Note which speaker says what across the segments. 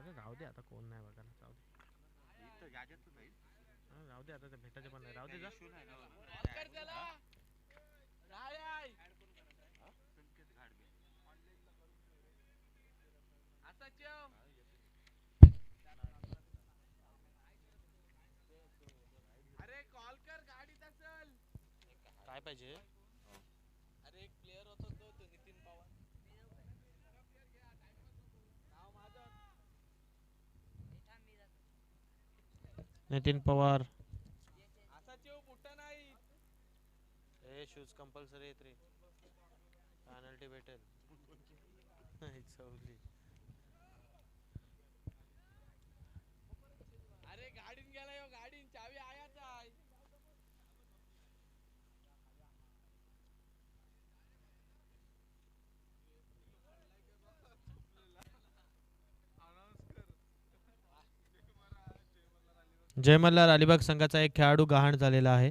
Speaker 1: अरे राहू दे आता कोण नाही बघा जाऊ दे राहू दे आता ते भेटायचे पण नाही राहू दे जा
Speaker 2: अरे कॉल कर गाडीत असेल.
Speaker 1: काय पाहिजे
Speaker 2: अरे एक प्लेअर होता तो नितीन पवार. नाव माझं.
Speaker 1: नितीन पवार
Speaker 2: असा चेव बुट्टा नाही.
Speaker 1: हे शूज कंपल्सरी आहेत रे पेनल्टी भेटेल चवली
Speaker 2: अरे गाडीन गेला यो गाडीन चावी आयाच आहे.
Speaker 1: जय मल्हार अलिबाग संघाचा एक खेळाडू गहाण झालेला आहे.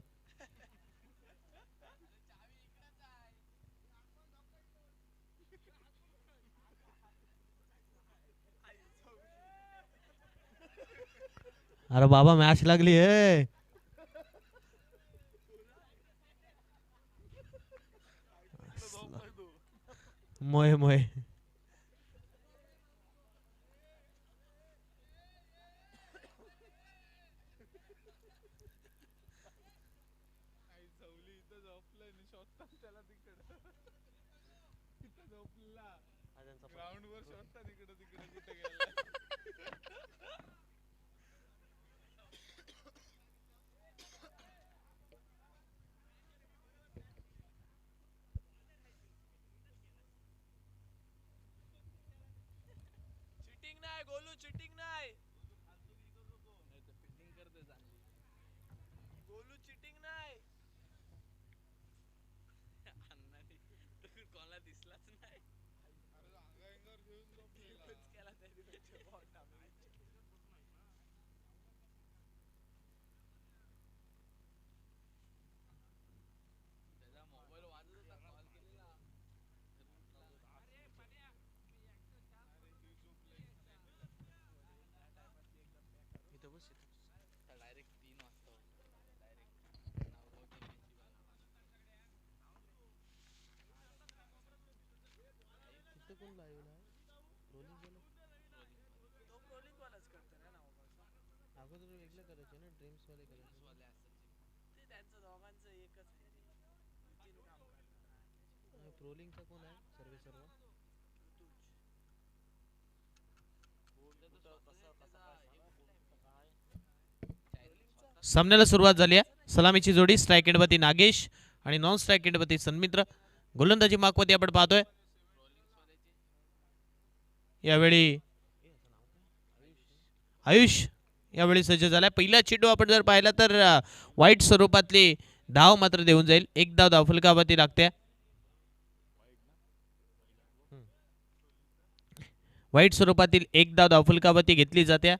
Speaker 1: अरे बाबा मॅच लागली आहे. मोय मोय
Speaker 2: चवली इथं झोपलंय मी शोधता त्याला तिकडं. इथं झोपला ग्राउंड वर शोधता तिकडं तिकडं कुठे गेला. चिटिंग नाही गोलू चिटिंग नाही. फिटिंग करते चांगली. गोलू चिटिंग नाही. अण्णांनी कोणाला दिसलाच नाही. अरे अंगावर घेऊन झोपलेला. केला तरी त्याच्या बॉल टाकला. त्याचा मोबाईल वाजत होता कॉल केलेला. अरे पड्या
Speaker 1: इथं बस
Speaker 2: डायरेक्ट 3 वाजता डायरेक्ट
Speaker 1: इथं कोण लाईव्ह आहे रोलिंग केलं
Speaker 2: तो ट्रोलिंग वालाच करतो ना नाव
Speaker 1: अगोदर वेगळं करायचे ना ड्रीम्स वाले करायचे
Speaker 2: वाले असेल ते त्यांचं दोघांचं एकच आहे रे. नितीन काम करणार.
Speaker 1: ट्रोलिंगचा कोण आहे सर्वे सर्व सामन्याला सुरुवात झाली आहे. सलामीची जोडी स्ट्राईक एंडवरती नागेश आणि नॉन स्ट्राईक एंडवरती सन्मित्र. गोलंदाजी मार्कवरती आपण पाहतोय यावेळी आयुष यावेळी सज्ज झालाय. पहिला चेंडू आपण जर पाहिला तर वाईट स्वरूपातली धाव मात्र देऊन जाईल. एक धाव धावफलकावरती लागते. वाईट स्वरूपातील एक धाव धावफलकावरती घेतली जाते.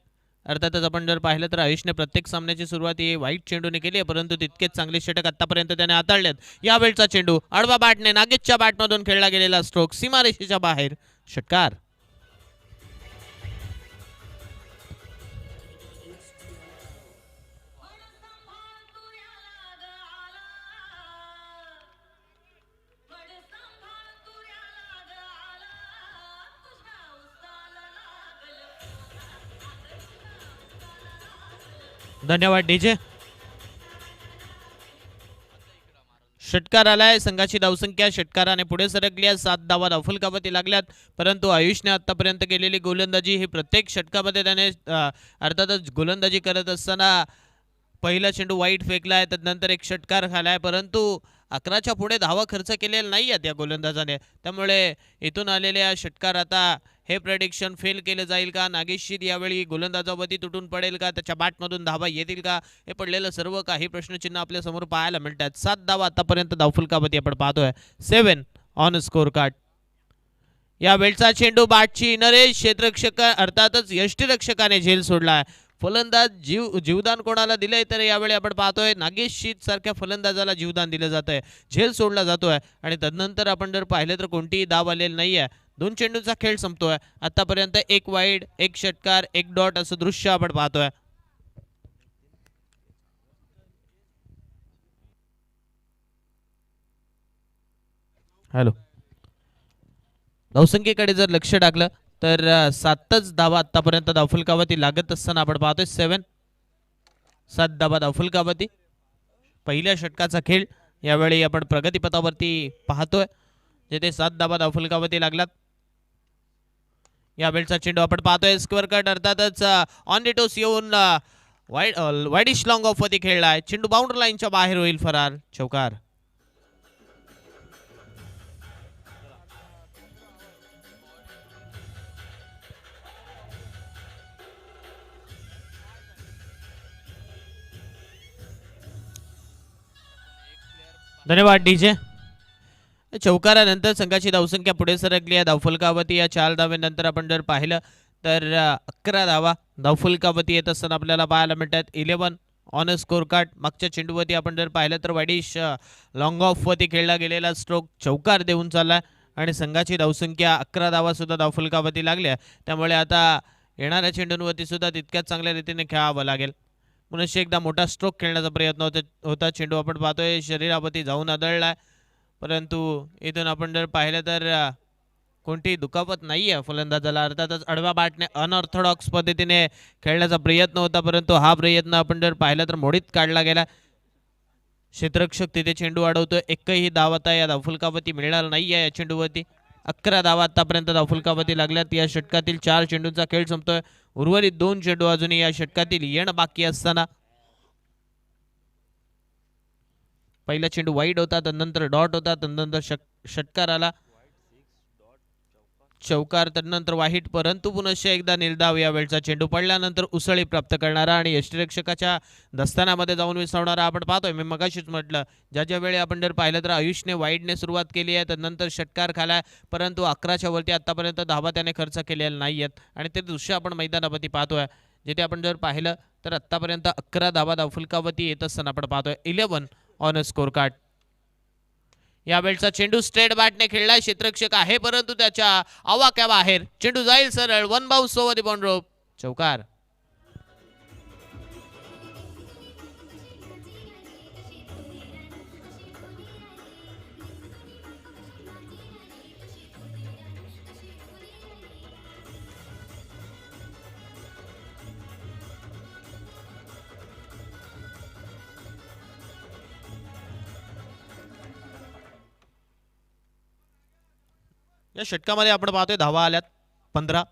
Speaker 1: अर्थातच आपण जर पाहिलं तर आयुषने प्रत्येक सामन्याची सुरुवात ही वाईट चेंडूने केली आहे परंतु तितकेच चांगले षटक आतापर्यंत त्याने हाताळलेत. यावेळचा चेंडू आडवा बॅटने नागेशच्या बॅटमधून खेळला गेलेला स्ट्रोक सीमारेषेच्या बाहेर षटकार. धन्यवाद डीजे. षटकार आलाय. संघाची धावसंख्या षटकाराने पुढे सरकली आहे. 7 धावा धावफलकावरती लागल्यात परंतु आयुषने आतापर्यंत केलेली गोलंदाजी ही प्रत्येक षटकामध्ये त्याने अर्थातच गोलंदाजी करत असताना पहिला चेंडू वाईट फेकलाय त्यानंतर एक षटकार खालाय परंतु 11च्या पुढे धावा खर्च केलेला नाही आहेत या गोलंदाजाने. त्यामुळे इथून आलेल्या षटकार आता हे प्रेडिक्शन फेल केलं जाईल का? नागेशशी यावेळी गोलंदाजावरती तुटून पडेल का? त्याच्या बॅटमधून धावा येतील का? हे पडलेलं सर्व काही प्रश्नचिन्ह आपल्या समोर पाहायला मिळतात. 7 धावा आतापर्यंत धावफलकावरती आपण पाहतोय. 7 ऑन स्कोर कार्ड. या वेळचा चेंडू बॅटची नरेश क्षेत्ररक्षक अर्थातच यष्टीरक्षकाने झेल सोडलाय. फलंदाज जीवदान कोणाला दिलंय तर यावेळी आपण पाहतोय नागेश शीत सारख्या फलंदाजाला जीवदान दिलं जात आहे. झेल सोडला जातोय आणि तदनंतर आपण जर पाहिलं तर कोणतीही धाव आलेली नाहीये. 2 चेंडूचा खेळ संपतोय. आतापर्यंत एक वाईड, एक षटकार, एक डॉट असं दृश्य आपण पाहतोय. हॅलो, धावसंख्येकडे जर लक्ष टाकलं तर 7च धावा आतापर्यंत धावफलकावरती लागत असताना आपण पाहतोय. 7 धावा धावफलकावरती. पहिल्या षटकाचा खेळ यावेळी आपण प्रगतीपथावरती पाहतोय, जिथे 7 धावा धावफलकावरती लागलात. यावेळचा चेंडू आपण पाहतोय स्क्वेअर कट, अर्थातच ऑन द टोस येऊन वाईडिश लॉंग ऑफ वरती खेळलाय. चेंडू बाउंड्री लाईनच्या बाहेर होईल फरार, चौकार. धन्यवाद डीजे. चौकारानंतर संघाची धावसंख्या पुढे सरकली आहे धावफलकावरती. या 4 धावेनंतर आपण जर पाहिलं तर 11 धावा धावफलकावरती येत असताना आपल्याला पाहायला मिळतात. 11 ऑन अ स्कोर कार्ड. मागच्या चेंडूवरती आपण जर पाहिलं तर वाईडिश लॉंग ऑफ वरती खेळला गेलेला स्ट्रोक चौकार देऊन चाललाय आणि संघाची धावसंख्या 11 धावा सुद्धा धावफलकावरती लागल्या. त्यामुळे आता येणाऱ्या चेंडूंवरती सुद्धा तितक्याच चांगल्या रीतीने खेळावं लागेल. पुनश्च एकदा मोठा स्ट्रोक खेळण्याचा प्रयत्न होता. चेंडू आपण पाहतोय शरीरावरती जाऊन आदळलाय, परंतु इथून आपण जर पाहिलं तर कोणतीही दुखापत नाही आहे फलंदाजाला. अर्थातच आडव्या बॅटने अनऑर्थोडॉक्स पद्धतीने खेळण्याचा प्रयत्न होता, परंतु हा प्रयत्न आपण जर पाहिलं तर मोडीत काढला गेला. क्षेत्ररक्षक तिथे चेंडू अडवतोय. एकही धाव आता या धावफलकावरती मिळणार नाही आहे. या चेंडूवरती 11 धावा आतापर्यंत धावफलकावरती लागल्यात. या षटकातील 4 चेंडूंचा खेळ संपतोय. उर्वरित 2 चेंडू अजूनही या षटकातील येणं बाकी असताना पहिला चेंडू वाईड होता, तदनंतर डॉट होता, तदनंतर षटकार आला, चौकार, तदनंतर वाईट, परंतु पुनश्च एकदा निर्धाव. यावेळचा चेंडू पडल्यानंतर उसळी प्राप्त करणारा आणि यष्टिरक्षकाच्या दस्तानामध्ये जाऊन विसरणारा आपण पाहतोय. मी मगाशीच म्हटलं, ज्या वेळी आपण जर पाहिलं तर आयुषने वाईडने सुरुवात केली आहे, तदनंतर षटकार खालाय, परंतु 11च्या वरती आतापर्यंत धावा त्याने खर्च केलेला नाही आहेत आणि ते दृश्य आपण मैदानावरती पाहतोय, जिथे आपण जर पाहिलं तर आतापर्यंत 11 धावा धावफलकावरती येत असताना आपण पाहतोय. 11 ऑन अ स्कोर कार्ड. यावेळचा चेंडू स्ट्रेट बॅटने खेळलाय. क्षेत्ररक्षक आहे, परंतु त्याच्या आवाक्याबाहेर चेंडू जाईल सरळ. 1 बाउन्स ओव्हर द बाउंड्री, चौकार. या षटकामध्ये आपण पाहतोय धावा आल्यात 15.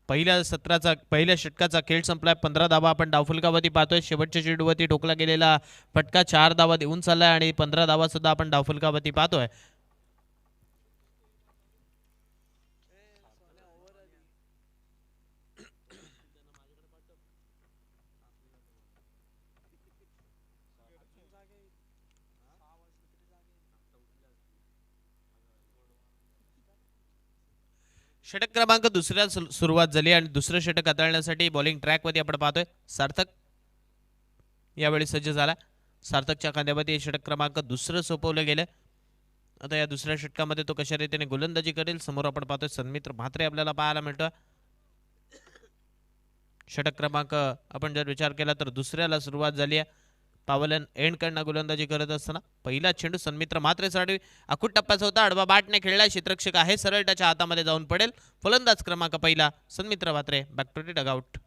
Speaker 1: पहिल्या षटकाचा खेळ संपलाय. 15 धावा आपण धावफलकावरती पाहतोय. शेवटच्या चेंडूवरती ठोकला गेलेला फटका 4 धावा देऊन चाललाय आणि 15 धावा सुद्धा आपण धावफलकावरती पाहतोय. षटक क्रमांक दुसऱ्या सुरुवात झाली आणि दुसरं षटक हाताळण्यासाठी बॉलिंग ट्रॅकवरती आपण पाहतोय सार्थक यावेळी सज्ज झाला. सार्थकच्या खांद्यावरती षटक क्रमांक दुसरं सोपवलं गेलं. आता या दुसऱ्या षटकामध्ये तो कशा रीतीने गोलंदाजी करेल समोर आपण पाहतोय. सन्मित्र म्हात्रे आपल्याला पाहायला मिळतोय. षटक क्रमांक आपण जर विचार केला तर दुसऱ्याला सुरुवात झाली आहे. पावलन एंडकडनं गोलंदाजी करत असताना पहिला चेंडू सन्मित्र म्हात्रेसाठी अखूट टप्प्याचा होता. आडवा बॅटने खेळला. क्षेत्ररक्षक आहे, सरळ त्याच्या हातामध्ये जाऊन पडेल. फलंदाज क्रमांक पहिला Sanmitra Mhatre. Back to the dugout.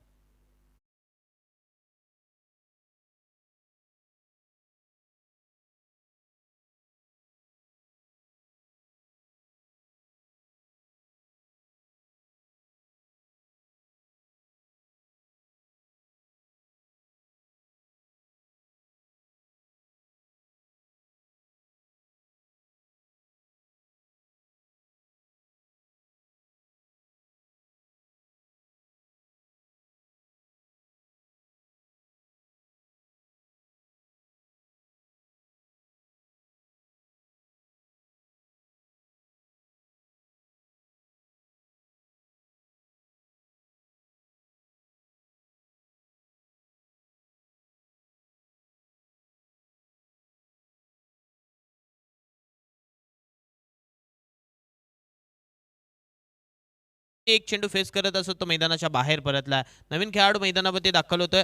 Speaker 1: एक चेंडू फेस करत असत तो मैदानाच्या बाहेर परतला. नवीन खेळाडू मैदानावरती दाखल होतोय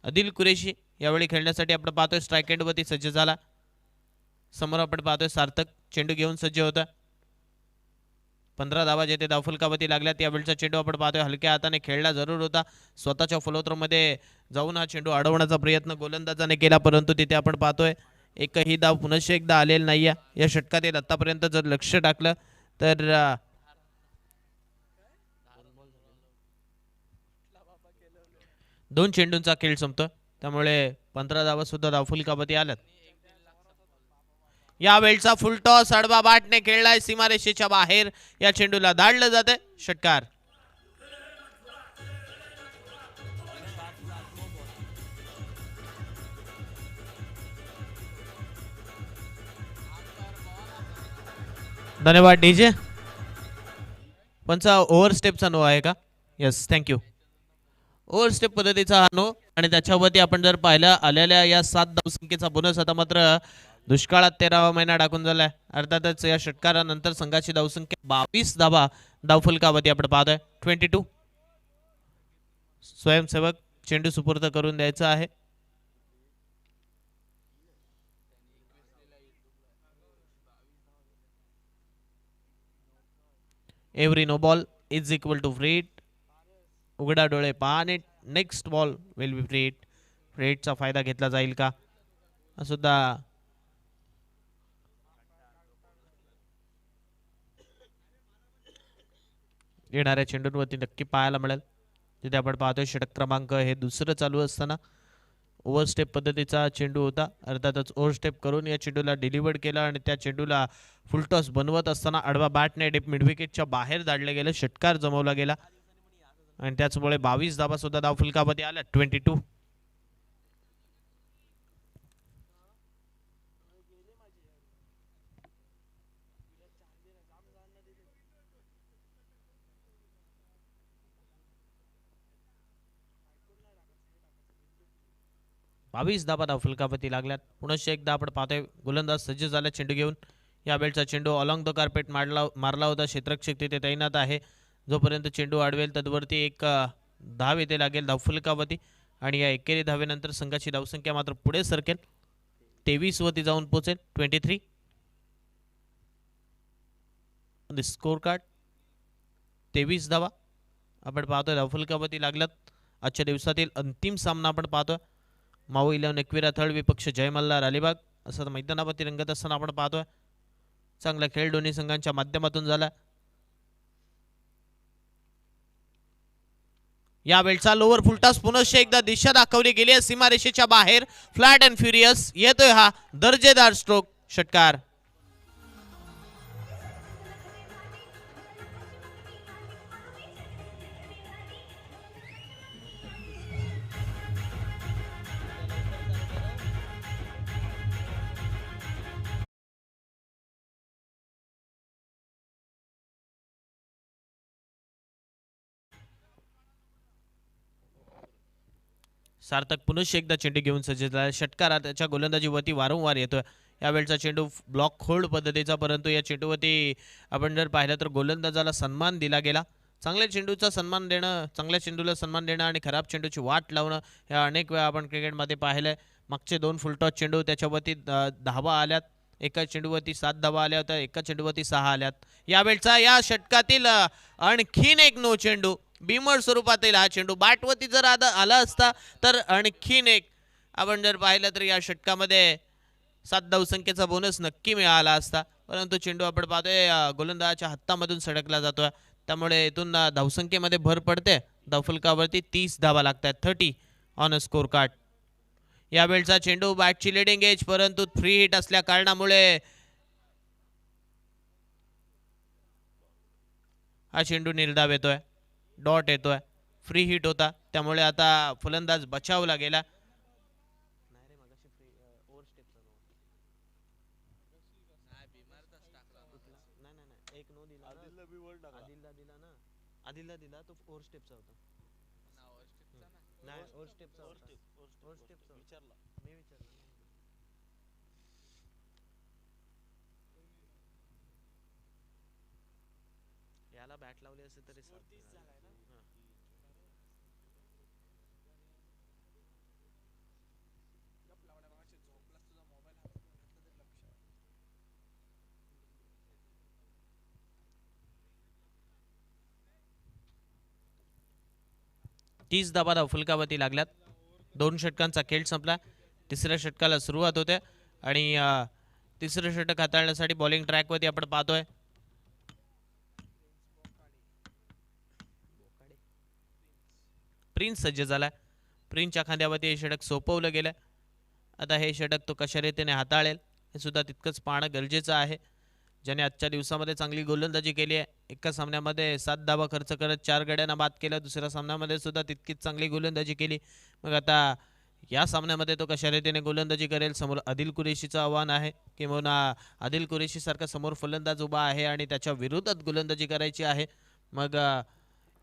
Speaker 1: आदिल कुरेशी. यावेळी खेळण्यासाठी आपण पाहतोय स्ट्राईक एंडवरती सज्ज झाला. समोर आपण पाहतोय सार्थक चेंडू घेऊन सज्ज होता. 15 धावा जेथे धावफलकावरती लागल्यात. यावेळचा चेंडू आपण पाहतोय हलक्या हाताने खेळला जरूर होता. स्वतःच्या फॉलोथ्रोमध्ये जाऊन हा चेंडू अडवण्याचा प्रयत्न गोलंदाजाने केला, परंतु तिथे आपण पाहतोय एकही धाव पुनश्च एकदा आलेला नाहीये या षटकात. आतापर्यंत जर लक्ष टाकलं तर दोन चेंडूंचा खेळ संपतो, त्यामुळे 15 धावा सुद्धा धावफलकावरती आल्यात. या वेळचा फुलटॉस आडवा बाटने खेळलाय सीमारेषेच्या बाहेर. या चेंडूला धाडलं जाते षटकार. धन्यवाद डीजे. पंचा ओव्हर स्टेपचा नो आहे का? Yes, thank you. ओव्हर स्टेप पद्धतीचा हा नो आणि त्याच्यावरती आपण जर पाहिलं आलेल्या या 7 धावसंख्येचा बोनस आता मात्र दुष्काळात 13वा महिना टाकून झालाय. अर्थातच या षटकारानंतर संघाची धावसंख्या 22 धावा धावफलकावरती आपण पाहतोय. 22. स्वयंसेवक चेंडू सुपूर्द करून द्यायचा आहे. Every no ball is equal to free hit. उघडा डोळे पाहणे. Next ball will be free hit. Free हिटचा फायदा घेतला जाईल का सुद्धा येणाऱ्या चेंडूंवरती नक्की पाहायला मिळेल. तिथे आपण पाहतोय षटक क्रमांक हे दुसरं चालू असताना ओव्हर स्टेप पद्धतीचा चेंडू होता. अर्थातच ओव्हर स्टेप करून या चेंडूला डिलिव्हर्ड केला आणि त्या चेंडूला फुलटॉस बनवत असताना आडवा बॅटने मिडविकेटच्या बाहेर धाडले गेले. षटकार जमवला गेला आणि त्याचमुळे 22 धावा सुद्धा धावफलकावरती आल्या. 22. धावा धावफलकावरती लागल्यात. पुनश्च एकदा आपण पाहतोय गोलंदाज सज्ज झाला चेंडू घेऊन. यावेळचा चेंडू अलॉंग द कार्पेट मारला होता. क्षेत्ररक्षक तिथे तैनात आहे. जोपर्यंत चेंडू अडवेल तदवरती एक धाव येथे लागेल धावफलकावरती आणि या एकेरी धावेनंतर संघाची धावसंख्या मात्र पुढे सरकेल. 23 वरती जाऊन पोहोचेल. 23 स्कोर कार्ड. 23 धावा आपण पाहतोय धावफलकावरती लागल्यात. आजच्या दिवसातील अंतिम सामना आपण पाहतोय माऊ 11 एकविरा थर्ड विपक्ष जय मल्हार अलिबाग असं मैदानावरती रंगत असताना आपण पाहतोय. चांगला खेळ दोन्ही संघांच्या माध्यमातून झाला. यावेळचा लोअर फुलटॉस पुनश्च एकदा दिशा दाखवली गेली आहे सीमारेषेच्या बाहेर. फ्लॅट अँड फ्युरियस येतोय हा दर्जेदार स्ट्रोक. षटकार. सार्थक पुनश्च एकदा चेंडू घेऊन सज्ज झाला. षटकार त्याच्या गोलंदाजीवरती वारंवार येतोय. यावेळचा चेंडू ब्लॉक होल्ड पद्धतीचा, परंतु या चेंडूवरती आपण जर पाहिलं तर गोलंदाजाला सन्मान दिला गेला. चांगल्या चेंडूचा सन्मान देणं, चांगल्या चेंडूला सन्मान देणं आणि खराब चेंडूची वाट लावणं हे अनेक वेळा आपण क्रिकेटमध्ये पाहिलंय. मागचे 2 फुलटॉस चेंडू त्याच्यावरती धावा आल्यात. एका चेंडूवरती 7 धावा आल्या होत्या, एका चेंडूवरती 6 आल्यात. यावेळचा या षटकातील आणखीन एक नो चेंडू बीमर स्वरूपातील हा चेंडू बॅटवरती जर आला असता तर आणखीन एक आपण जर पाहिलं तर या षटकामध्ये 7 धावसंख्येचा बोनस नक्की मिळाला असता, परंतु चेंडू आपण पाहतोय गोलंदाजाच्या हातामधून सडकला जातोय. त्यामुळे इथून धावसंख्येमध्ये भर पडते. धावफलकावरती 30 धावा लागतात. 30 ऑन अ स्कोर कार्ड. यावेळचा चेंडू बॅटची लिडिंग एज, परंतु फ्री हिट असल्या कारणामुळे हा चेंडू निर्धाव येतोय. डॉट येतोय. फ्री हिट होता, त्यामुळे आता फलंदाज बचावला गेला. आदिलला दिला तो ओव्हर स्टेपचा होता. नाही ओव्हर स्टेपचा होता. ओव्हर स्टेपचा विचारला मी विचारला. याला बॅट लावली असेल तरी तीस धावा फुलकावती लागल्यात. 2 षटकांचा खेळ संपला. तिसऱ्या षटकाला सुरुवात होते आणि तिसरं षटक हाताळण्यासाठी बॉलिंग ट्रॅकवरती आपण पाहतोय प्रिन्स सज्ज झालाय. प्रिन्सच्या खांद्यावरती हे षटक सोपवलं गेलं. आता हे षटक तो कशा रीतीने हाताळेल हे सुद्धा तितकंच पाहणं गरजेचं आहे. ज्याने आजच्या दिवसामध्ये चांगली गोलंदाजी केली आहे. एका सामन्यामध्ये 7 धावा खर्च करत 4 गड्यांना बाद केलं. दुसऱ्या सामन्यामध्ये सुद्धा तितकीच चांगली गोलंदाजी केली. मग आता या सामन्यामध्ये तो कशा रीतीने गोलंदाजी करेल. समोर आदिल कुरेशीचं आव्हान आहे किंवा आदिल कुरेशी सारखा समोर फलंदाज उभा आहे आणि त्याच्या विरोधात गोलंदाजी करायची आहे. मग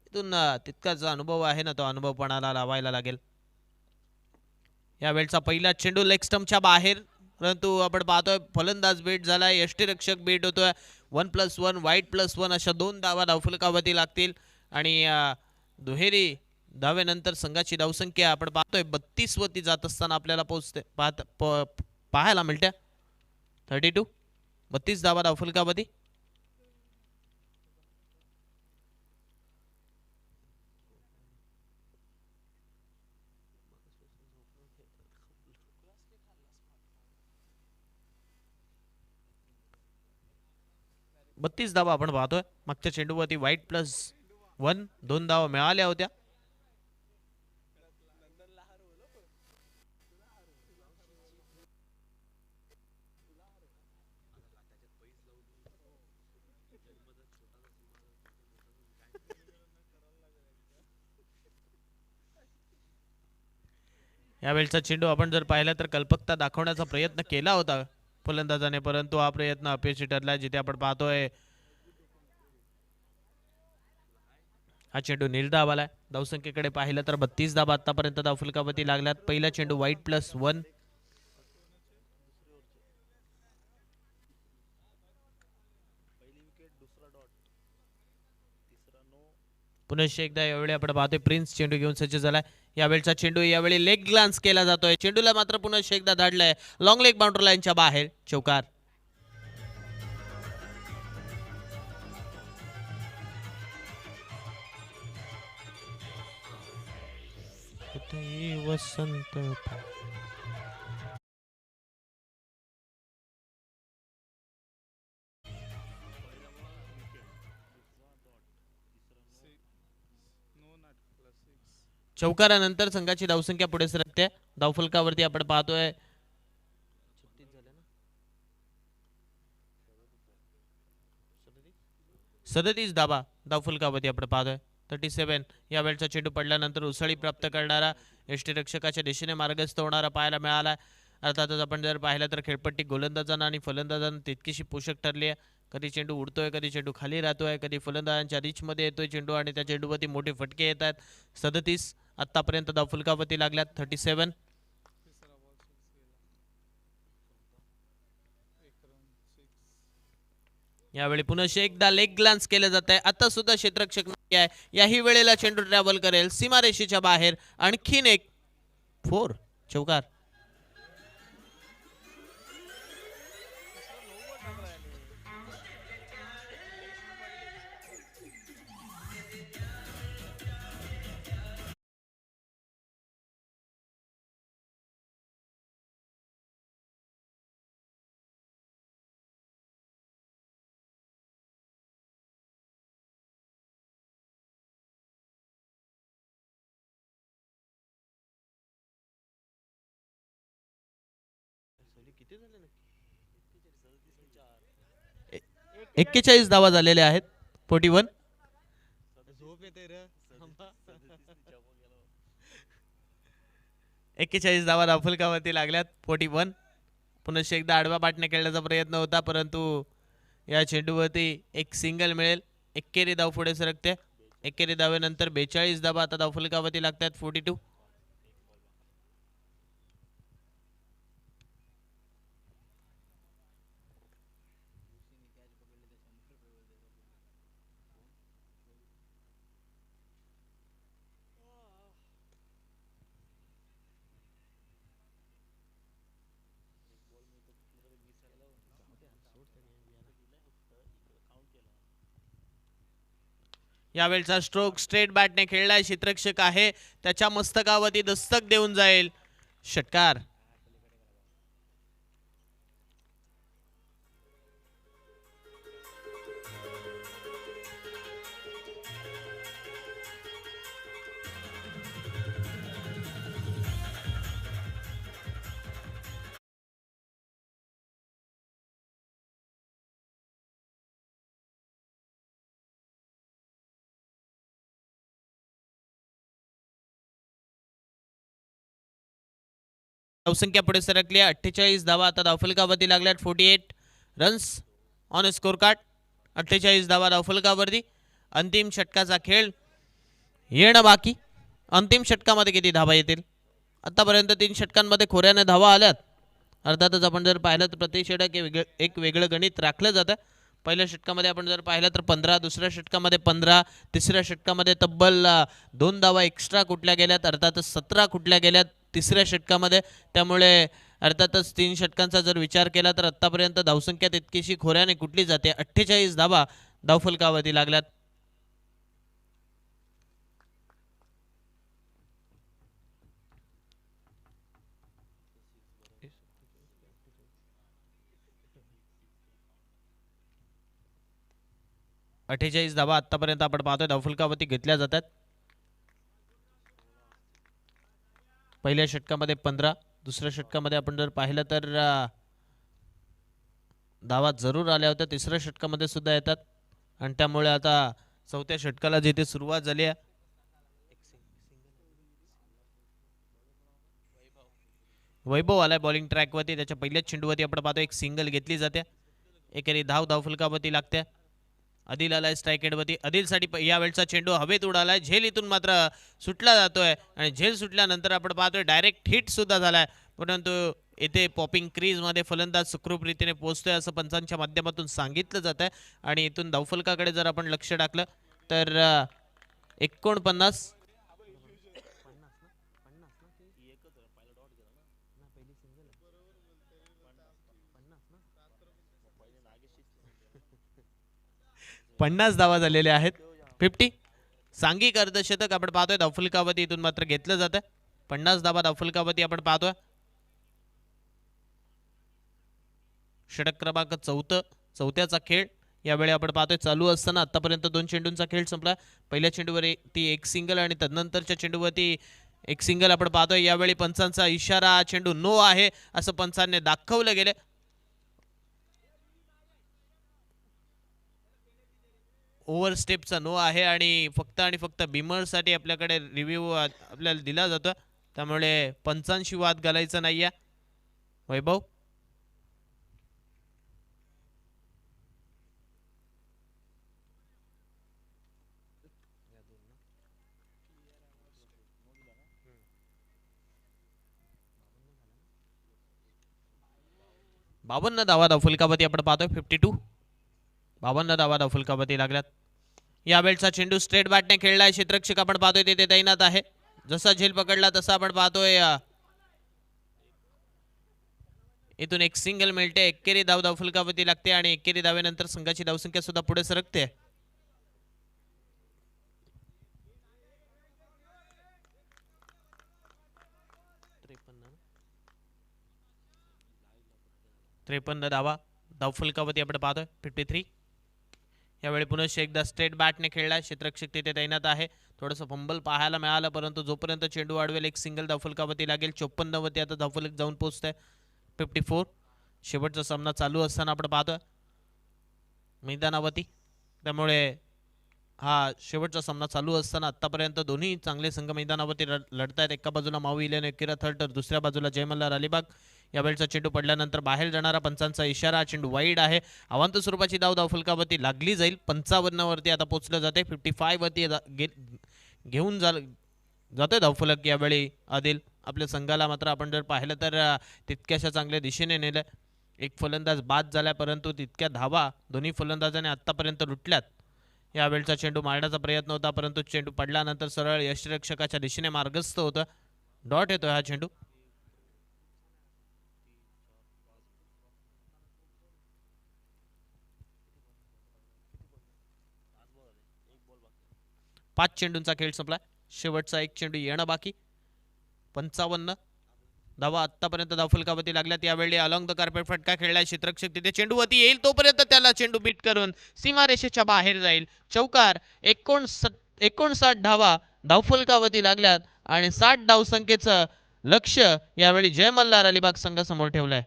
Speaker 1: इथून तितकाच अनुभव आहे ना तो अनुभवपणाला लावायला लागेल. यावेळचा पहिला चेंडू लेग स्टंपच्या बाहेर, परंतु आपण पाहतोय फलंदाज बीट झालाय, यष्टीरक्षक बीट होतोय. 1+1 वाईट+1 अशा 2 धावा धावफलकावरती लागतील आणि दुहेरी धावेनंतर संघाची धावसंख्या आपण पाहतोय 32 वरती जात असताना आपल्याला पाहायला मिळते. 32 32 धावा धावफलकावरती. बत्तीस धावा आपण पाहतोय. मागच्या चेंडूवरती वाईट+1 2 धावा मिळाल्या होत्या. यावेळचा चेंडू आपण जर पाहिला तर कल्पकता दाखवण्याचा प्रयत्न केला होता फलंदाजाने, परंतु हा प्रयत्न अपयशी ठरला. जिथे आपण पाहतोय हा चेंडू निर्धाव आलाय. धावसंख्येकडे पाहिलं तर 32 धावा आतापर्यंत धावफलकावरती लागल्यात. पहिला चेंडू वाईट+1. पुन्हा एकदा यावेळी आपण पाहतोय प्रिन्स चेंडू घेऊन सज्ज झालाय. यावेळचा चेंडू यावेळी लेग ग्लान्स केला जातोय. चेंडूला मात्र पुन्हा एकदा धाडलाय लॉंग लेग बाउंड्री लाईनच्या बाहेर. चौकार. वसंत चौकारानंतर संघाची धावसंख्या पुढे सरकते. धावफलकावरती आपण पाहतोय 37 धावा धावफलकावरती आपण पाहतोय. 37. यावेळचा चेंडू पडल्यानंतर उसळी प्राप्त करणारा यष्टीरक्षकाच्या दिशेने मार्गस्थ होणारा पाहायला मिळाला. अर्थातच आपण जर पाहिलं तर खेळपट्टी गोलंदाजांना आणि फलंदाजांना तितकीशी पोषक ठरली आहे. कधी चेंडू उडतोय, कधी चेंडू खाली राहतोय, कधी फलंदाजांच्या रीचमध्ये येतोय चेंडू आणि त्या चेंडूवरती मोठे फटके येत आहेत. 37 आतापर्यंत धावफलकावरती लागल्यात. 37. यावेळी पुन्हा एकदा लेग ग्लान्स केलं जात आहे. आता सुद्धा क्षेत्ररक्षक नाही आहे. याही वेळेला चेंडू ट्रॅव्हल करेल सीमारेषेच्या बाहेर. आणखीन एक 4. चौकार. ए- 41 धावा झालेल्या आहेत. 41. 41 धावा धावफलकावरती लागल्यात. 41. पुन्हा एकदा आडवा बाटणे खेळण्याचा प्रयत्न होता, परंतु या चेंडूवरती एक सिंगल मिळेल. एकेरी धाव पुढे सरकते. एकेरी धावेनंतर 42 धावा आता धावफलकावरती लागतात. 42. यावेळचा स्ट्रोक स्ट्रेट बॅटने खेळलाय. क्षेत्ररक्षक आहे त्याच्या मस्तकावरती दस्तक देऊन जाईल. षटकार. धावसंख्या पुढे सरकली आहे. 48 धावा आता धावफलकावरती लागल्यात. 48 रन्स ऑन स्कोर कार्ड. 48 धावा धावफलकावरती. अंतिम षटकाचा खेळ येणं बाकी. अंतिम षटकामध्ये किती धावा येतील? आतापर्यंत 3 षटकांमध्ये खोऱ्याने धावा आल्यात. अर्थातच आपण जर पाहिलं तर प्रति षटक एक वेगळं गणित राखलं जातं. पहिल्या षटकामध्ये आपण जर पाहिलं तर 15, दुसऱ्या षटकामध्ये 15, तिसऱ्या षटकामध्ये तब्बल 2 धावा एक्स्ट्रा कुठल्या गेल्यात. अर्थातच 17 कुठल्या गेल्यात तिसऱ्या षटकामध्ये. त्यामुळे अर्थातच 3 षटकांचा जर विचार केला तर आतापर्यंत धावसंख्या तितकीशी खोऱ्याने कुठली जाते. 48 धावा धावफलकावरती लागल्यात. अठ्ठेचाळीस धावा आतापर्यंत आपण पाहतोय धावफलकावरती घेतल्या जातात. पहिल्या षटकामध्ये 15, दुसऱ्या षटकामध्ये आपण जर पाहिलं तर धावा जरूर आल्या होत्या. तिसऱ्या षटकामध्ये सुद्धा येतात आणि त्यामुळे आता चौथ्या षटकाला जिथे सुरुवात झाली आहे. वैभव आलाय बॉलिंग ट्रॅकवरती. त्याच्या पहिल्याच चेंडूवरती आपण पाहतो एक सिंगल घेतली जाते. एकेरी धावफलकावरती लागते. आदिल आलाय स्ट्राईक एंडवरती. आदिलसाठी यावेळचा चेंडू हवेत उडालाय. झेल इथून मात्र सुटला जातोय आणि झेल सुटल्यानंतर आपण पाहतोय डायरेक्ट हिट सुद्धा झालाय. परंतु येथे पॉपिंग क्रीजमध्ये फलंदाज सुखरूप रीतीने पोहोचतोय असं पंचांच्या माध्यमातून सांगितलं जात आहे. आणि इथून धावफलकाकडे जर आपण लक्ष टाकलं तर 49 50 धावा झालेल्या आहेत. 50 सांघिक अर्धशतक आपण पाहतोय धावफलकावरती इथून मात्र घेतलं जातं. 50 धावा धावफलकावरती आपण पाहतोय. षटक क्रमांक 4, चौथ्याचा खेळ यावेळी आपण पाहतोय चालू असताना. आतापर्यंत 2 चेंडूंचा खेळ संपला. पहिल्या चेंडूवर ती एक सिंगल आणि तदनंतरच्या चेंडूवरती एक सिंगल आपण पाहतोय. यावेळी पंचांचा इशारा चेंडू नो आहे असं पंचांनी दाखवलं गेलं. ओव्हर स्टेपचा नो आहे आणि फक्त बिमरसाठी आपल्याकडे रिव्ह्यू आपल्याला दिला जातो. त्यामुळे पंचांशी वाद घालायचा नाहीये. वैभव बावन्न धावा धावफलकावरती आपण पाहतोय. 52 52 धावा धावफलकावरती लागल्यात. यावेळचा चेंडू स्ट्रेट बॅटने खेळलाय. क्षेत्ररक्षक आपण पाहतोय तिथे तैनात आहे. जसा झेल पकडला तसा आपण पाहतोय इथून एक सिंगल मिळते. एकेरी धाव धावफलकावरती लागते आणि एकेरी धावेनंतर संघाची धावसंख्या सुद्धा पुढे सरकते. त्रेपन्न धावा धावफलकावरती आपण पाहतोय. 53 यावेळी पुन्हा एकदा स्ट्रेट बॅटने खेळलाय. क्षेत्ररक्षक तिथे तैनात आहे. थोडंसं फंबल पाहायला मिळालं परंतु जोपर्यंत चेंडू वाढवेल एक सिंगल धावफलकावरती लागेल. 54 वरती आता धावफलक जाऊन पोहोचतंय. 54 शेवटचा सामना चालू असताना आपण पाहतोय मैदानावरती. त्यामुळे हा शेवटचा सामना चालू असताना आतापर्यंत दोन्ही चांगले संघ मैदानावरती लढतायत. एका बाजूला माऊ इलेन एकिरा थर्ड तर दुसऱ्या बाजूला जय मल्हार अलिबाग. यावेळचा चेंडू पडल्यानंतर बाहेर जाणारा पंचांचा इशारा. चेंडू वाईड आहे. अवांत स्वरूपाची धाव धावफलकावरती लागली जाईल. 55 वरती आता पोहोचलं जाते. 55 वरती घेऊन जातोय धावफलक. यावेळी आदिल आपल्या संघाला मात्र आपण जर पाहिलं तर तितक्याशा चांगल्या दिशेने नेलं. एक फलंदाज बाद झाला परंतु तितक्या धावा दोन्ही फलंदाजांनी आतापर्यंत लुटल्यात. यावेळचा चेंडू मारण्याचा प्रयत्न होता परंतु चेंडू पडल्यानंतर सरळ यष्टिरक्षकाच्या दिशेने मार्गस्थ होतं. डॉट येतोय हा चेंडू. 5 चेंडूंचा खेळ संपला. शेवटचा एक चेंडू येणं बाकी. 55 धावा आतापर्यंत धावफलकावरती लागल्यात. यावेळी अलॉंग द कार्पेट फटका खेळलाय क्षेत्ररक्षक, तिथे चेंडूवरती येईल तोपर्यंत त्याला चेंडू बीट करून सीमारेषेच्या बाहेर जाईल. चौकार. 59 धावा धावफलकावरती लागल्यात आणि 60 धावसंख्येचं लक्ष यावेळी जय मल्हार अलिबाग संघासमोर ठेवलंय.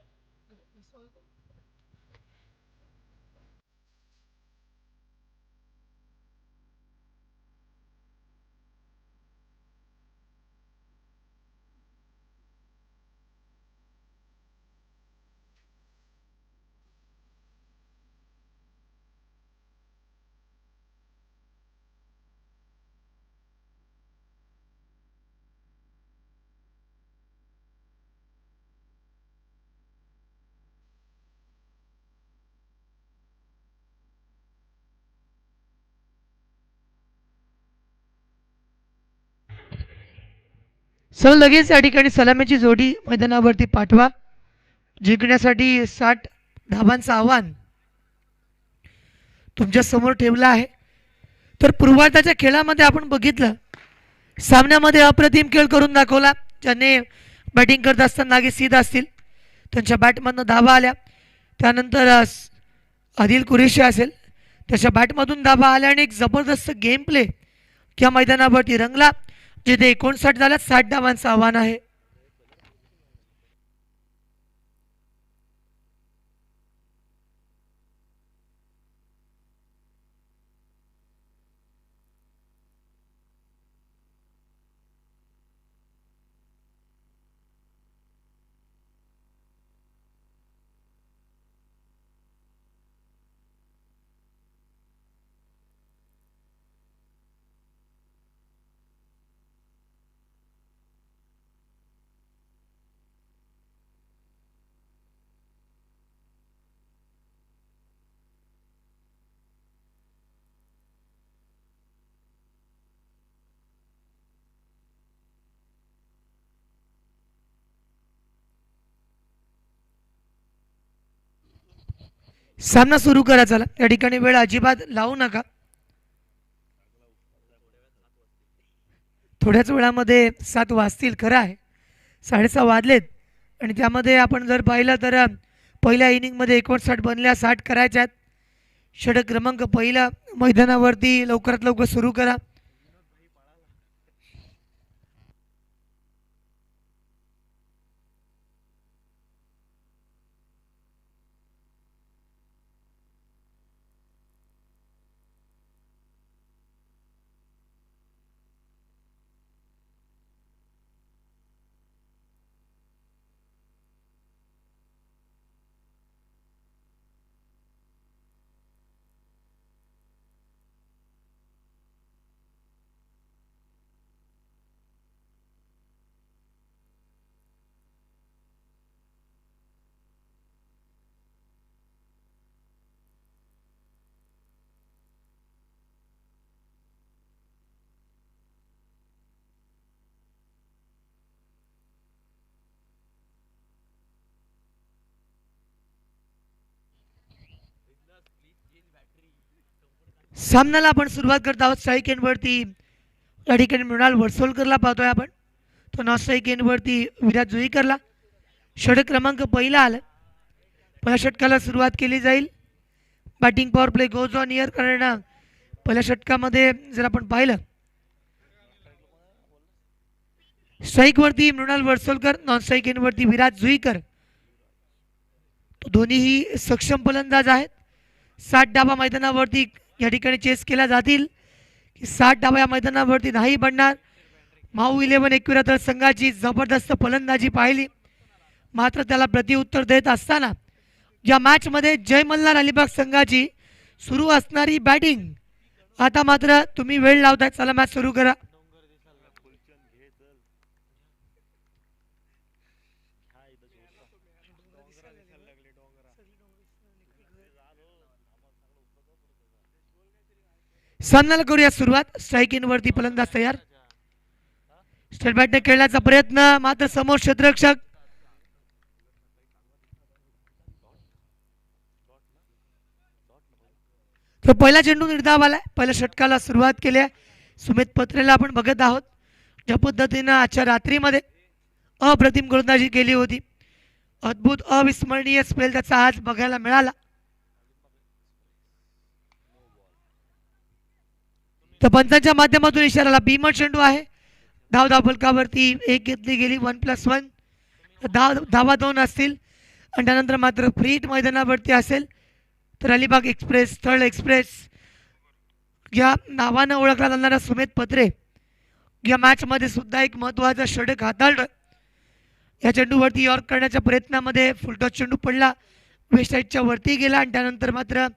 Speaker 3: सर लगेच या ठिकाणी सलामीची जोडी मैदानावरती पाठवा. जिंकण्यासाठी 60 धावांचं आव्हान तुमच्या समोर ठेवलं आहे. तर पूर्वार्धाच्या खेळामध्ये आपण बघितलं, सामन्यामध्ये अप्रतिम खेळ करून दाखवला. ज्याने बॅटिंग करत असताना नागे सीध असतील, त्यांच्या बॅटमधनं धावा आल्या. त्यानंतर आदिल कुरेशी असेल, त्याच्या बॅटमधून धावा आल्या आणि एक जबरदस्त गेम प्ले या मैदानावरती रंगला, जिथे 59 झाल्यात. 60 धावांचं आव्हान आहे. सामना सुरू करा. चला, या ठिकाणी वेळ अजिबात लावू नका. थोड्याच वेळामध्ये 7 वाजतील. खरं आहे 6:30 वाजलेत आणि त्यामध्ये आपण जर पाहिलं तर पहिल्या इनिंगमध्ये 59 बनल्या, 60 करायच्यात. षटक क्रमांक पहिला मैदानावरती लवकरात लवकर सुरू करा. सामन्याला आपण सुरुवात करत आहोत. स्ट्राईक एंडवरती या ठिकाणी मृणाल वर्सोलकरला पाहतोय आपण. तो नॉन स्ट्राईक एंडवरती विराज जुईकरला. षटक क्रमांक पहिला आला. पहिल्या षटकाला सुरुवात केली जाईल. Batting power play goes on year, कारण पहिल्या षटकामध्ये जर आपण पाहिलं स्ट्राईकवरती मृणाल वर्सोलकर, नॉन स्ट्राईक एंडवरती विराज जुईकर. दोन्हीही सक्षम फलंदाज आहेत. 60 धावा मैदानावरती या ठिकाणी चेस केल्या जातील की 60 धावा या मैदानावरती नाही बनणार. माऊ 11 एकविरा संघाची जबरदस्त फलंदाजी पाहिली, मात्र त्याला प्रतिउत्तर देत असताना या मॅचमध्ये जय मल्हार अलिबाग संघाची सुरू असणारी बॅटिंग. आता मात्र तुम्ही वेळ लावताय. चला, मॅच सुरू करा. सामन्याला करूया सुरुवात. स्ट्राईक इन वरती फलंदाज तयार. स्ट्रेट बॅटने खेळण्याचा प्रयत्न, मात्र समोर क्षेत्ररक्षक. तो पहिला चेंडू निर्धाव आलाय. पहिल्या षटकाला सुरुवात केली आहे. सुमित पत्रेला आपण बघत आहोत ज्या पद्धतीनं आजच्या रात्रीमध्ये अप्रतिम गोलंदाजी केली होती. अद्भुत अविस्मरणीय स्पेल त्याचा आज बघायला मिळाला. तर पंचांच्या माध्यमातून इशाराला बीमर चेंडू आहे. धाव फलकावरती एक घेतली गेली 1+1. धावा 2 असतील आणि त्यानंतर मात्र फ्री हिट मैदानावरती असेल तर अलिबाग एक्सप्रेस, स्थळ एक्सप्रेस या नावानं ओळखला जाणारा सुमित पत्रे या मॅचमध्ये सुद्धा एक महत्त्वाचा षटक हाताळलं. या चेंडूवरती यॉर्क करण्याच्या प्रयत्नामध्ये फुलटॉस चेंडू पडला, वेस्ट साईडच्या वरती गेला आणि त्यानंतर मात्र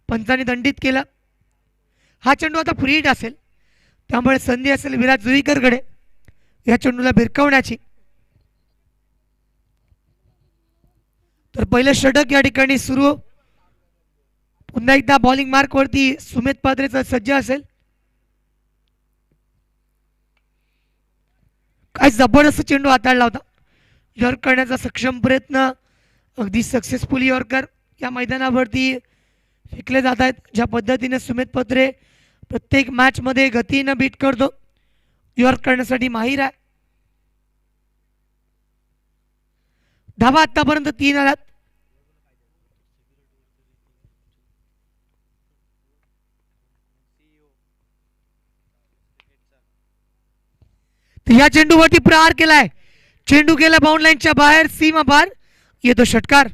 Speaker 3: पंचांनी दंडित केला. हा चेंडू आता फ्री हिट असेल त्यामुळे संधी असेल विराज जुईकरकडे या चेंडूला भिरकवण्याची. तर पहिलं षटक या ठिकाणी सुरू. पुन्हा एकदा बॉलिंग मार्क वरती सुमित पात्रेचा सज्ज असेल. काय जबरदस्त चेंडू हाताळला होता. यॉर्क करण्याचा सक्षम प्रयत्न, अगदी सक्सेसफुली यॉर्कर या मैदानावरती फेकले जात आहेत. ज्या पद्धतीने सुमित पत्रे प्रत्येक मॅचमध्ये गतीनं बीट करतो, यॉर्क करण्यासाठी माहीर आहे. धावा आतापर्यंत 3 आल्यात. या चेंडूवरती प्रहार केलाय. चेंडू गेला बाउंड लाईनच्या बाहेर, सीमा पार, येतो षटकार.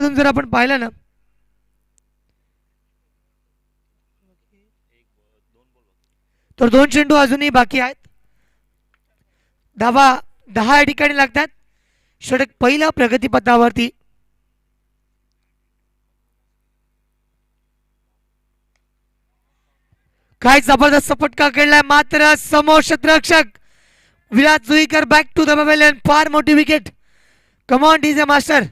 Speaker 3: जर आपण पाहिलं ना तर 2 चेंडू अजूनही बाकी आहेत. धावा 10 या ठिकाणी लागतात. षटक पहिलं प्रगतीपथावरती. काय जबरदस्त फटका खेळलाय, मात्र समोर क्षेत्ररक्षक Viraj Juikar back to the pavilion. फार मोठी wicket. Come on DJ master.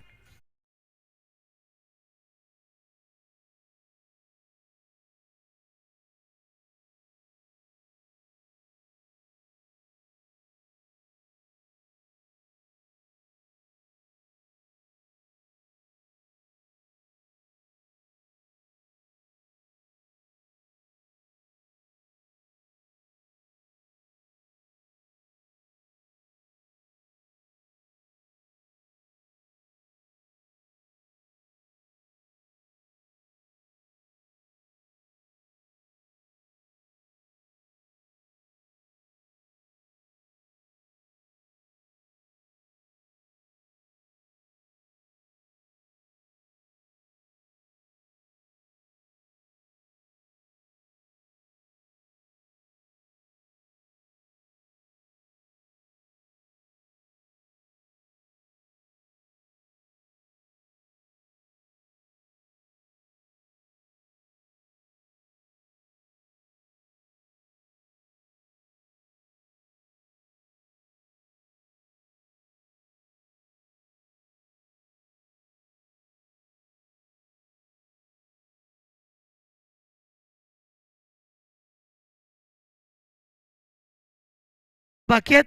Speaker 3: बाकी आहेत.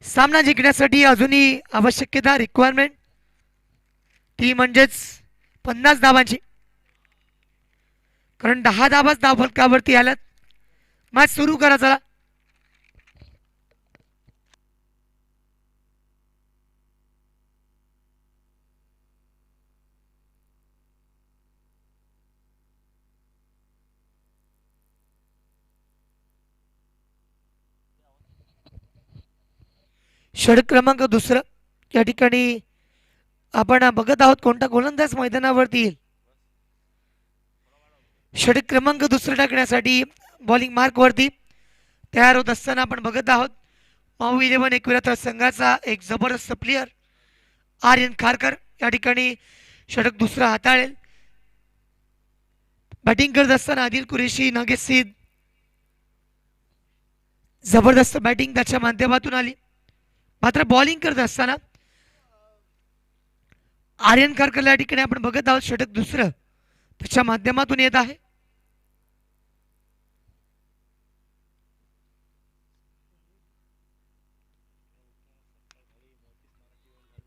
Speaker 3: सामना जिंकण्यासाठी अजूनही आवश्यकता रिक्वायरमेंट ती म्हणजेच 50 धावांची, कारण 10 धावाच धावफलकावरती आल्यात. मॅच सुरू करा चला. षटक क्रमांक दुसरं या ठिकाणी आपण बघत आहोत कोणता गोलंदाज मैदानावरती येईल. षटक क्रमांक दुसरं टाकण्यासाठी बॉलिंग मार्कवरती तयार होत असताना आपण बघत आहोत माऊ 11 एकविरा संघाचा एक जबरदस्त प्लेयर आर्यन खारकर या ठिकाणी षटक दुसरं हाताळेल. बॅटिंग करत असताना आदिल कुरेशी, नगेसीद जबरदस्त बॅटिंग त्याच्या माध्यमातून आली. मात्र बॉलिंग करत असताना आर्यन खारकर या ठिकाणी आपण बघत आहोत षटक दुसरं त्याच्या माध्यमातून येत आहे.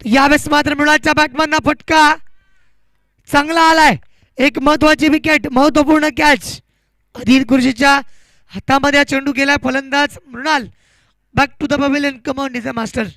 Speaker 3: यावेळेस मात्र मृणालच्या बॅटमॅनना फटका चांगला आलाय. एक महत्वाची विकेट, महत्वपूर्ण कॅच आदिल कुरेशीच्या हातामध्ये चेंडू गेलाय. फलंदाज Mrunal back to the pavilion. Come on DJ master.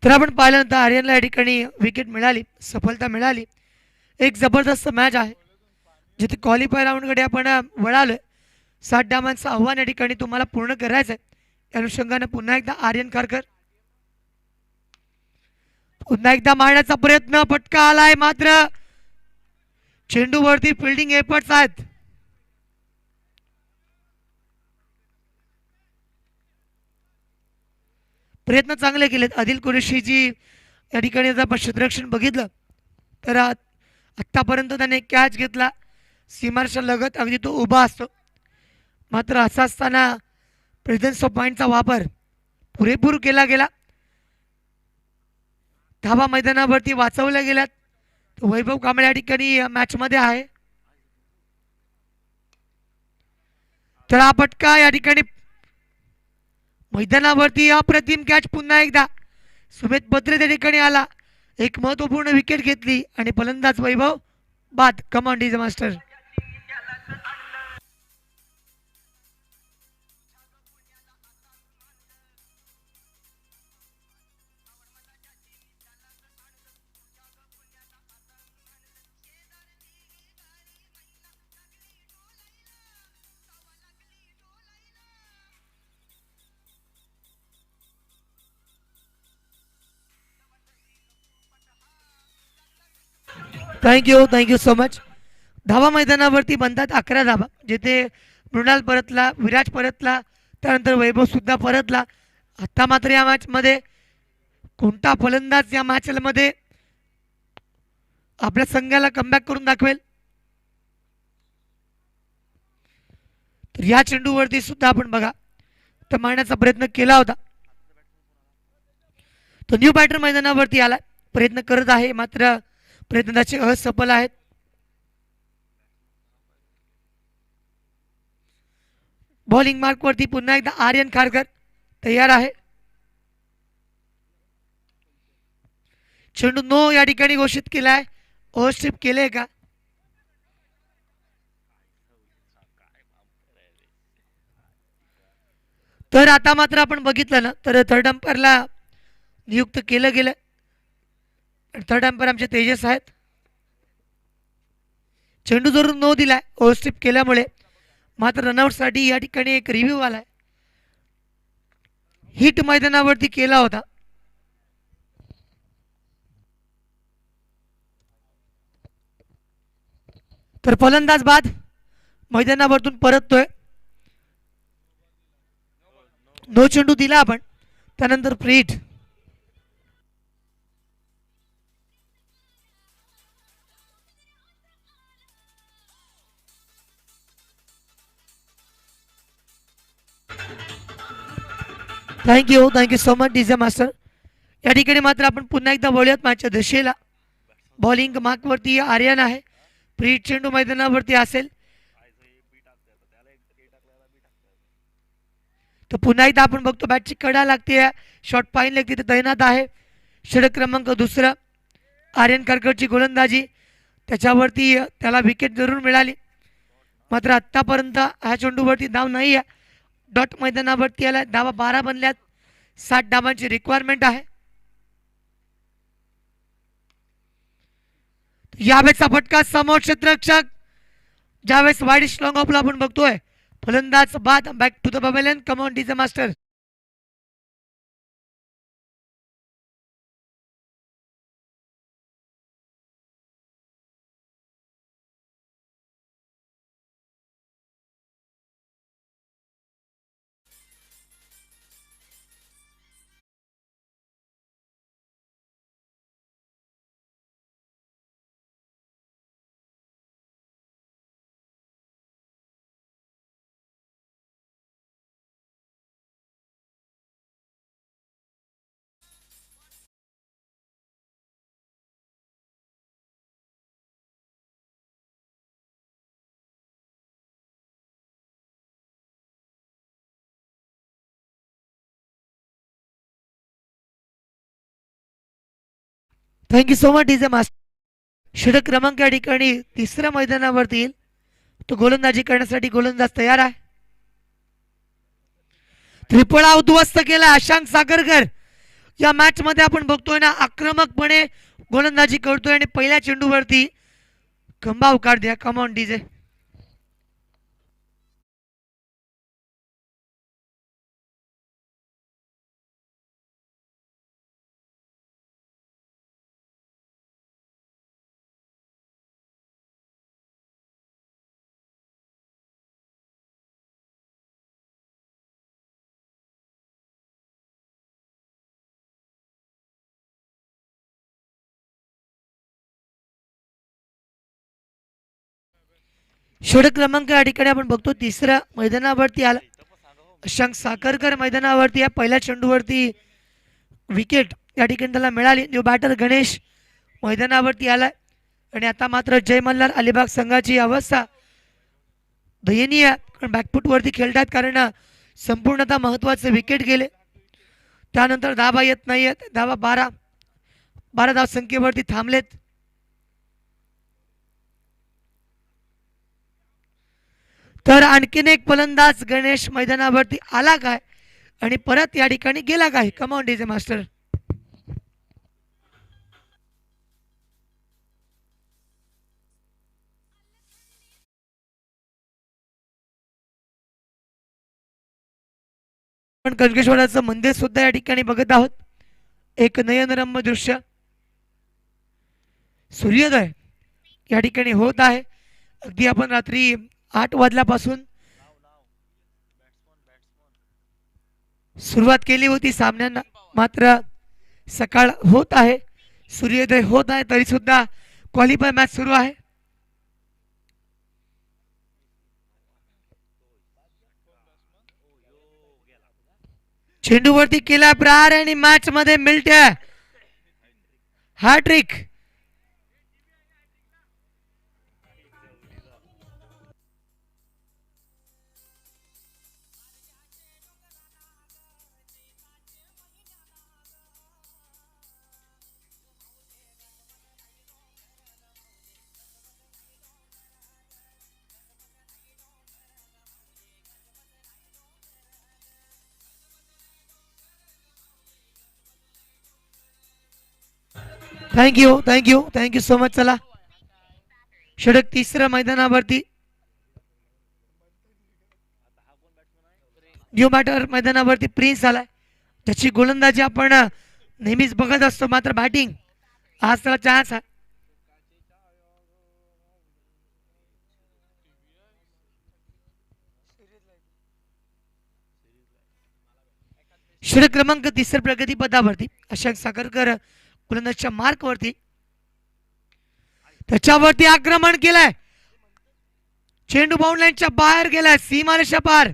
Speaker 3: तर आपण पाहिल्यानंतर आर्यनला या ठिकाणी विकेट मिळाली, सफलता मिळाली. एक जबरदस्त मॅच आहे जिथे क्वालिफाय राऊंडकडे आपण वळालोय. 60 डावांचं आव्हान या ठिकाणी तुम्हाला पूर्ण करायचं आहे. या अनुषंगाने पुन्हा एकदा आर्यन खारकर पुन्हा एकदा मारण्याचा प्रयत्न, फटका आलाय. मात्र चेंडूवरती फिल्डिंग एफर्ट्स आहेत. प्रयत्न चांगले केलेत आदिल कुरेशीजी या ठिकाणी. जर आपण क्षेत्ररक्षण बघितलं तर आत्तापर्यंत त्याने कॅच घेतला, सीमारेषा लगत अगदी तो उभा असतो. मात्र असं असताना प्रेझेन्स ऑफ माइंडचा वापर पुरेपूर केला गेला. धावा मैदानावरती वाचवल्या गेल्यात. वैभव कांबळे या ठिकाणी मॅचमध्ये आहे. तर हा फटका या ठिकाणी मैदानावरती अप्रतिम कॅच. पुन्हा एकदा सुमित बत्रे त्या ठिकाणी आला, एक महत्वपूर्ण विकेट घेतली आणि फलंदाज वैभव बाद. Command is master. Thank you so much. धावा मैदानावरती बनतात 11 धावा, जिथे मृणाल परतला, विराज परतला, त्यानंतर वैभव सुद्धा परतला. आता मात्र या मॅच मध्ये कोणता फलंदाज या मॅच मध्ये आपल्या संघाला कमबॅक करून दाखवेल. तर या चेंडूवरती सुद्धा आपण बघा तर मारण्याचा प्रयत्न केला होता. तो न्यू बॅटर मैदानावरती आला, प्रयत्न करत आहे, मात्र प्रयत्न त्याचे असफल आहेत. बॉलिंग मार्क वरती पुन्हा एकदा आर्यन खारकर तयार आहे. चेंडू नो या ठिकाणी घोषित केलाय. ओव्हरस्ट्रिप केले का? तर आता मात्र आपण बघितलं ना तर थर्ड अंपायरला नियुक्त केलं गेलं. थर्ड अंपायर आमचे तेजस आहेत. चेंडू जरूर नो दिलाय ओव्हरस्टिप केल्यामुळे, मात्र रनआउटसाठी या ठिकाणी एक रिव्ह्यू आलाय. हिट मैदानावरती केला होता. तर फलंदाज बाद मैदानावरतून परततोय. नो चेंडू दिला आपण. त्यानंतर free hit. Thank you so much DJ master. या ठिकाणी मात्र आपण पुन्हा एकदा वळूयात मॅचच्या दिशेला. बॉलिंग मार्कवरती आर्यन आहे. फ्रीट चेंडू मैदानावरती असेल तर पुन्हा एकदा आपण बघतो बॅटची कडा लागते. शॉट पाईन लेग तिथे तैनात आहे. षटक क्रमांक दुसरा आर्यन करकटची गोलंदाजी, त्याच्यावरती त्याला विकेट जरूर मिळाली, मात्र आत्तापर्यंत ह्या चेंडूवरती धाव नाही आहे. डॉट मैदानावरती आला. धावा 12 बनल्यात. 60 धावांची रिक्वायरमेंट आहे. यावेळेसचा फटका समोर क्षेत्ररक्षक, ज्यावेळेस वाईड स्लॉंग ऑफला आपण बघतोय. फलंदाज बाद. Back to the pavilion. Come on DJ master. Thank you so much DJ master. षटक क्रमांक या ठिकाणी तिसऱ्या मैदानावरती येईल. तो गोलंदाजी करण्यासाठी गोलंदाज तयार आहे. त्रिफळा उद्ध्वस्त केला अशांक सागरकर. या मॅच मध्ये आपण बघतोय ना, आक्रमकपणे गोलंदाजी करतोय आणि पहिल्या चेंडूवरती खंबा उकार द्या. कम ऑन डीजे. षटक क्रमांक या ठिकाणी आपण बघतो तिसऱ्या मैदानावरती आला. अशांक साखरकर मैदानावरती या पहिल्या चेंडूवरती विकेट या ठिकाणी त्याला मिळाली. न्यू बॅटर गणेश मैदानावरती आलाय आणि आता मात्र जय मल्हार अलिबाग संघाची अवस्था दयनीय. बॅकफुटवरती खेळतात कारण संपूर्णतः महत्वाचे विकेट गेले. त्यानंतर धावा येत नाहीयेत. धावा 12 धाव संख्येवरती थांबलेत. तर आणखीन एक फलंदाज गणेश मैदानावरती आला काय आणि परत या ठिकाणी गेला काय. कम ऑन डीजे मास्टर. आपण कनकेश्वराचं मंदिर सुद्धा या ठिकाणी बघत आहोत. एक नयनरम्य दृश्य. सूर्योदय या ठिकाणी होत आहे. अगदी आपण रात्री 8 वाजल्यापासून सुरुवात केली होती सामन्यांना, मात्र सकाळ होत आहे, सूर्योदय होत आहे, तरी सुद्धा क्वालिफाय मॅच सुरू आहे. चेंडूवरती केला प्रहार आणि मॅच मध्ये मिळते हॅट्रिक. Thank you so much. चला षटक तिसरं मैदानावरती न्यू बॅटर मैदानावरती प्रिन्स आलाय. त्याची गोलंदाजी आपण नेहमीच बघत असतो, मात्र बॅटिंग आज त्याला चान्स आहे. षटक क्रमांक तिसऱ्या प्रगतीपथावरती अशोक साखरकर गोलंदाजच्या मार्कवरती, त्याच्यावरती आक्रमण केलंय. चेंडू बाउंड लाईनच्या बाहेर गेलाय, सीमारेषा पार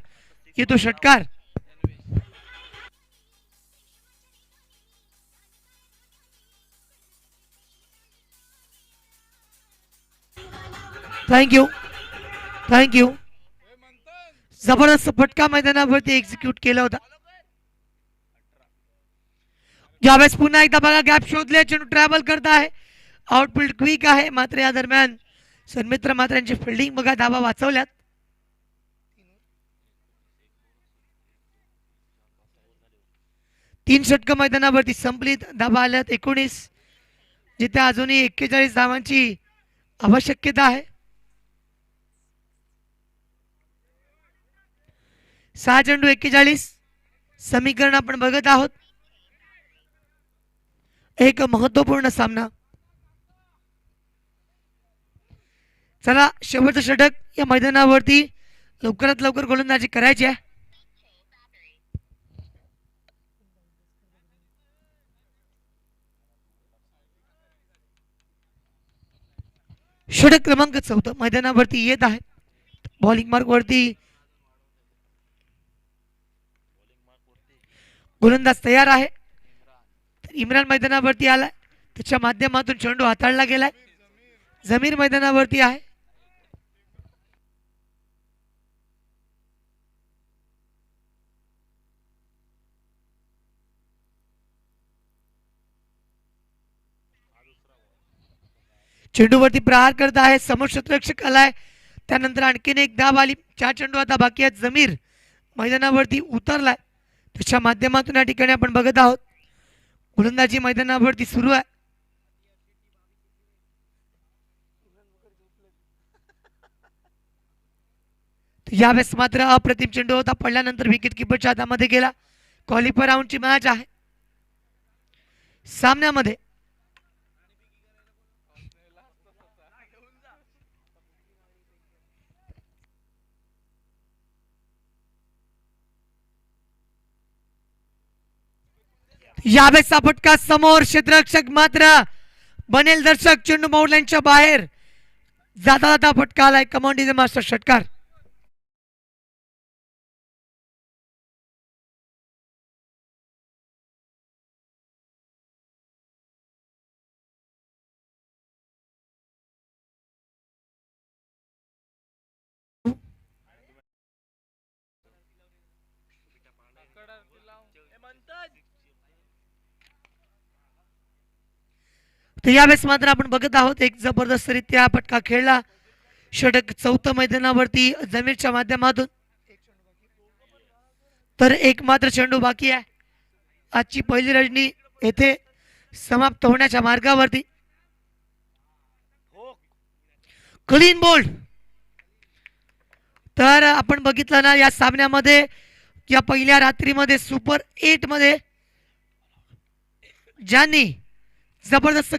Speaker 3: येतो षटकार. Thank you thank you. जबरदस्त फटका मैदानावरती एक्झिक्यूट केला होता. यावेळेस पुन्हा एकदा बघा गॅप शोधले, चेंडू ट्रॅव्हल करत आहे, आउटफील्ड क्विक आहे, मात्र या दरम्यान सन्मित्र मात्र यांची फिल्डिंग बघा, धावा वाचवल्यात. तीन षटकं मैदानावरती संपलीत, धावा आल्यात 19, जिथे अजूनही 41 धावांची आवश्यकता आहे. 6 चेंडू 41 समीकरण आपण बघत आहोत. एक महत्वपूर्ण सामना. चला शेवटचं षटक या मैदानावरती लवकरात लवकर गोलंदाजी करायची आहे. षटक क्रमांक 14 मैदानावरती येत आहे. बॉलिंग मार्क वरती गोलंदाज तयार आहे. इम्रान मैदानावरती आलाय, त्याच्या माध्यमातून चेंडू हाताळला गेलाय. जमीर मैदानावरती आहे. चेंडूवरती प्रहार करत आहे, समोर क्षेत्ररक्षक आलाय, त्यानंतर आणखीन एक धाव आली. 4 चेंडू आता बाकी आहेत. जमीर मैदानावरती उतरलाय, त्याच्या माध्यमातून या ठिकाणी आपण बघत आहोत गोलंदाजी मैदानावरती सुरू आहे. यावेळेस मात्र अप्रतिम चेंडू होता, पडल्यानंतर विकेट किपरच्या हातामध्ये गेला. क्वालिफायर राऊंडची मॅच आहे. सामन्यामध्ये यावेळेस फटका समोर, क्षेत्ररक्षक मात्र बनेल दर्शक. चेंडू बाउंडलाईनच्या बाहेर जाता जाता फटका आलाय. कमांड इज मास्टर षटकार. तर यावेळेस मात्र आपण बघत आहोत एक जबरदस्तरित्या फटका खेळला. षटक 14 मैदानावरती जमीरच्या माध्यमातून. तर एक मात्र चेंडू बाकी आहे. आजची पहिली रजनी येथे समाप्त होण्याच्या मार्गावरती. Clean bowled. तर आपण बघितलं ना या सामन्यामध्ये, या पहिल्या रात्रीमध्ये सुपर 8 मध्ये ज्यांनी जबरदस्त